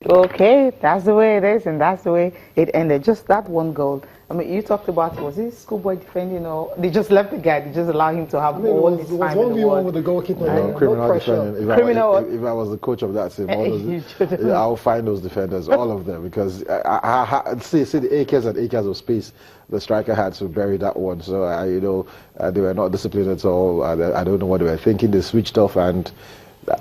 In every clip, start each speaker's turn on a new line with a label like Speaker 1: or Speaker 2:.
Speaker 1: Okay, that's the way it is, and that's the way it ended. Just that one goal. I mean, you talked about, was it schoolboy defending, or they just left the guy, they just allowed him to have
Speaker 2: I mean,
Speaker 1: all his
Speaker 2: it was
Speaker 1: time in the
Speaker 2: 1v1
Speaker 1: world.
Speaker 2: with the goalkeeper.
Speaker 3: You know,
Speaker 2: No
Speaker 3: criminal
Speaker 2: pressure.
Speaker 3: defending. If I was the coach of that team, I'll find those defenders, all of them, because see the acres and acres of space the striker had to bury that one. So they were not disciplined at all. I don't know what they were thinking. They switched off, and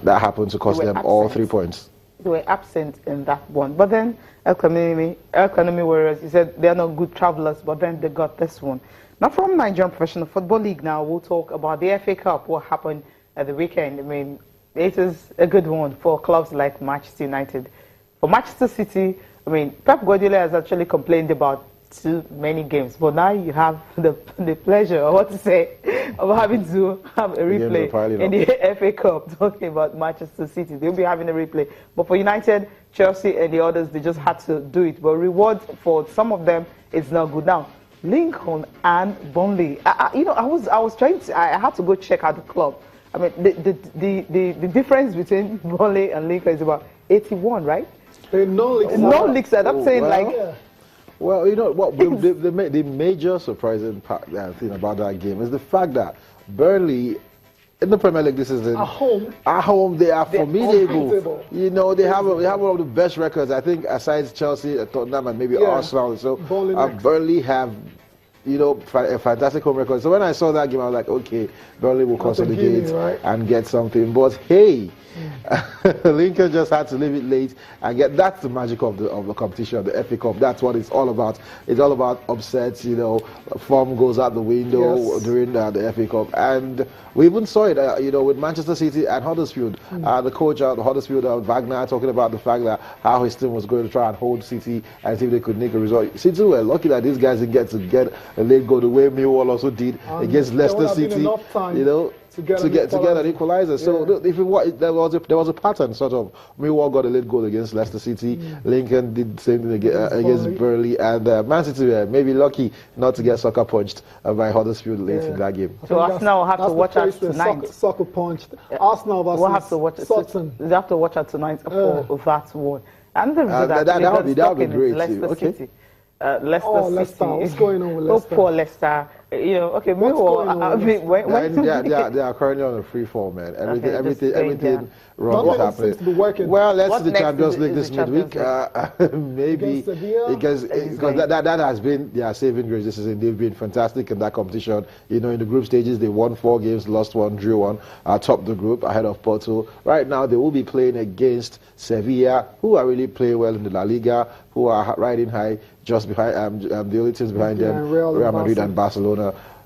Speaker 3: that happened to cost them all 3 points.
Speaker 1: They were absent in that one. But then economy Warriors, you said they're not good travelers, but then they got this one. Now from Nigerian Professional Football League now, we'll talk about the FA Cup, what happened at the weekend. I mean, it is a good one for clubs like Manchester United. For Manchester City, I mean, Pep Guardiola has actually complained about too many games, but now you have the pleasure, or what to say, of having to have a replay in the FA Cup, talking about Manchester City. They'll be having a replay. But for United, Chelsea and the others, they just had to do it. But reward for some of them is not good. Now, Lincoln and Burnley, I was trying to, I had to go check out the club. I mean, the difference between Burnley and Lincoln is about 81, right?
Speaker 2: No
Speaker 1: leaks. I'm saying, like...
Speaker 2: Yeah.
Speaker 3: Well, you know what? The major surprising thing about that game is the fact that Burnley, in the Premier League this season, at home they are formidable. You know, they have one of the best records, I think, aside Chelsea, Tottenham, and maybe Arsenal. So Burnley have, you know, a fantastic home record. So when I saw that game, I was like, okay, Burnley will consolidate and get something. But hey, Lincoln just had to leave it late and get. That's the magic of the competition, the FA Cup. That's what it's all about. It's all about upsets. You know, form goes out the window during the FA Cup, and we even saw it. You know, with Manchester City and Huddersfield. The coach at Huddersfield, Wagner, talking about the fact that how his team was going to try and hold City and see if they could nick a result. City were lucky that these guys didn't get a late goal the way Millwall also did against Leicester City. You know, to get an equalizer. So there was a pattern sort of. Millwall got a late goal against Leicester City. Lincoln did the same thing against Burnley, and Man City were maybe lucky not to get sucker punched by Huddersfield late in that game.
Speaker 1: So Arsenal will have to watch out tonight.
Speaker 2: Sucker punched. Arsenal versus
Speaker 1: we'll have to watch
Speaker 2: Sutton.
Speaker 1: They have to watch out tonight for that one. And
Speaker 3: that would be great.
Speaker 1: Leicester City.
Speaker 2: Leicester City. What's going on with Leicester?
Speaker 1: Oh, poor Leicester. You know, okay,
Speaker 3: they are currently on a free fall, man. Everything wrong is happening. Well, let's see the Champions League this midweek. Maybe because that has been their saving grace this season. They've been fantastic in that competition. You know, in the group stages, they won 4 games, lost 1, drew 1, topped the group ahead of Porto. Right now, they will be playing against Sevilla, who are really playing well in the La Liga, who are riding high, just behind the only teams behind them, Real Madrid and Barcelona.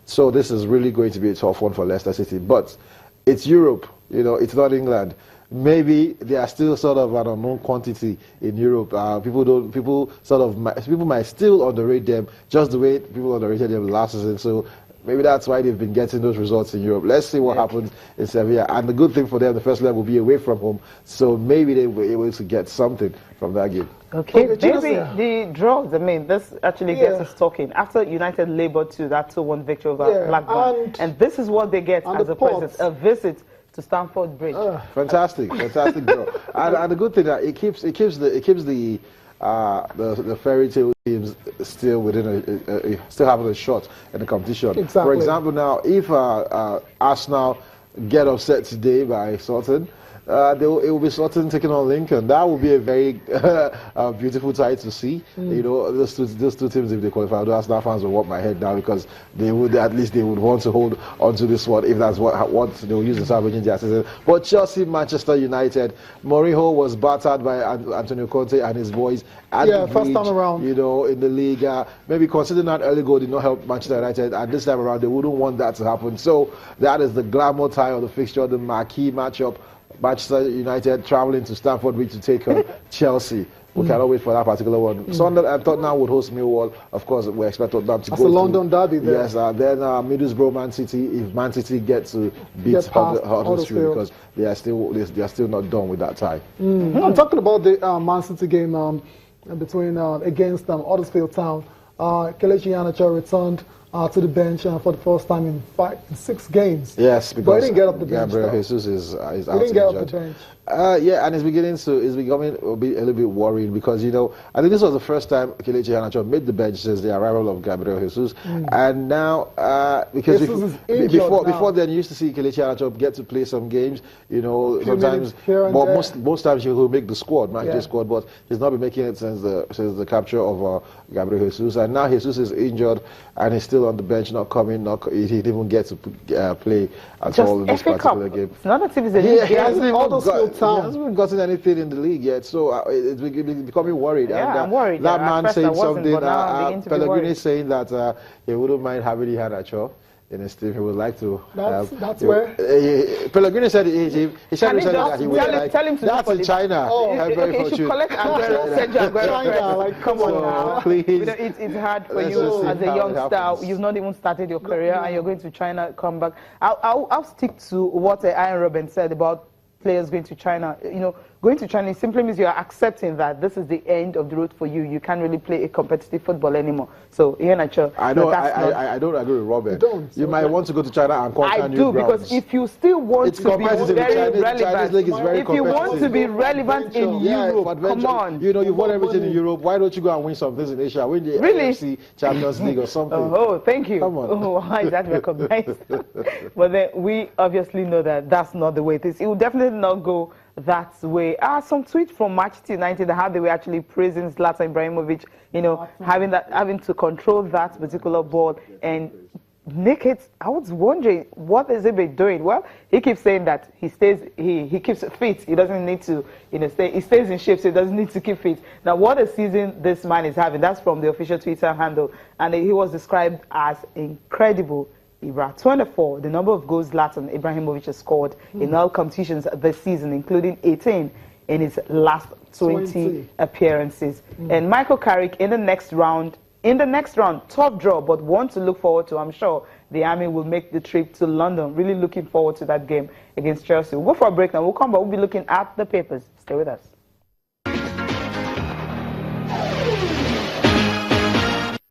Speaker 3: So this is really going to be a tough one for Leicester City. But it's Europe, you know, it's not England. Maybe they are still sort of an unknown quantity in Europe. People might still underrate them, just the way people underrated them last season. So maybe that's why they've been getting those results in Europe. Let's see what happens in Sevilla. And the good thing for them, the first leg will be away from home. So maybe they were able to get something from that game.
Speaker 1: Okay, maybe the draws, I mean, this actually gets us talking. After United labored to that 2-1 victory over Blackburn, and this is what they get as a present, a visit to Stamford Bridge.
Speaker 3: Fantastic draw. And the good thing that it keeps the fairy tale teams still within still having a shot in the competition.
Speaker 2: Exactly.
Speaker 3: For example, now if Arsenal get upset today by Sutton, it will be Sutton taking on Lincoln. That will be a very beautiful tie to see. You know, those two teams, if they qualify, the Arsenal fans will want my head down, because they would want to hold onto this one if that's what they will use to salvage their season. But Chelsea, Manchester United, Mourinho was battered by Antonio Conte and his boys at the bridge,
Speaker 2: first time around.
Speaker 3: You know, in the league. Maybe considering that early goal did not help Manchester United, and this time around they wouldn't want that to happen. So that is the glamour tie of the fixture, the marquee matchup. Manchester United traveling to Stamford Bridge to take on Chelsea. We cannot wait for that particular one. Sunday, I thought now would host Millwall. Of course, we expect Tottenham to go.
Speaker 2: That's a London derby there.
Speaker 3: Yes, then Middlesbrough, Man City. If Man City get to beat Huddersfield, because they are still not done with that tie.
Speaker 2: I'm talking about the Man City game between against Huddersfield Town. Kelechi Iheanacho returned to the bench for the first time in 6 games.
Speaker 3: Yes, because
Speaker 2: but he didn't get off the bench.
Speaker 3: Gabriel Jesus is out.
Speaker 2: He didn't get off the bench.
Speaker 3: Yeah, and it's becoming a little bit worrying because, you know, I think this was the first time Kelechi Iheanacho made the bench since the arrival of Gabriel Jesus. And now, because before then, you used to see Kelechi Iheanacho get to play some games, you know, sometimes, but most times he will make the squad, match the squad, but he's not been making it since the capture of Gabriel Jesus. And now Jesus is injured and he's still on the bench, not coming, he didn't even get to play at all in this particular game.
Speaker 1: It's not a team, he hasn't
Speaker 3: even gotten anything in the league yet, so it's becoming worried.
Speaker 1: Yeah,
Speaker 3: and,
Speaker 1: I'm worried.
Speaker 3: That man saying something,
Speaker 1: Pellegrini
Speaker 3: saying that he wouldn't mind having Iheanacho in his team. He would like to.
Speaker 2: That's where
Speaker 3: Pellegrini said he said that he would like.
Speaker 1: Tell him to
Speaker 3: that's in China.
Speaker 1: Okay, you should collect Aguero, send you Aguero.
Speaker 2: Like, come on now.
Speaker 3: Please.
Speaker 1: You know, it's hard for you as a youngster. You've not even started your career, and you're going to China. Come back. I'll stick to what Ian Robin said about players going to China. You know, going to China simply means you are accepting that this is the end of the road for you. You can't really play a competitive football anymore. So, Iheanacho,
Speaker 3: I don't agree with Robert. You might want to go to China and conquer new grounds.
Speaker 1: Because if you still want to be very relevant,
Speaker 3: if
Speaker 1: you want to be relevant in Europe, come on.
Speaker 3: You know, you've won everything in Europe. Why don't you go and win some things in Asia? Win the AFC Champions League or something.
Speaker 1: Oh, thank you.
Speaker 3: Come on.
Speaker 1: Oh, why is that recognized? But then we obviously know that that's not the way it is. It will definitely not go that way. Some tweets from Manchester United, how they were actually praising Zlatan Ibrahimovic, you know, having to control that particular ball and make it. I was wondering, what has he been doing? Well, he keeps saying that he keeps fit. He doesn't need to, you know, he stays in shape, so he doesn't need to keep fit. Now, what a season this man is having. That's from the official Twitter handle, and he was described as incredible. Ibra, 24, the number of goals Zlatan Ibrahimovic has scored in all competitions this season, including 18 in his last 20 appearances. And Michael Carrick in the next round, tough draw, but one to look forward to. I'm sure the Army will make the trip to London. Really looking forward to that game against Chelsea. We'll go for a break now. We'll come back. We'll be looking at the papers. Stay with us.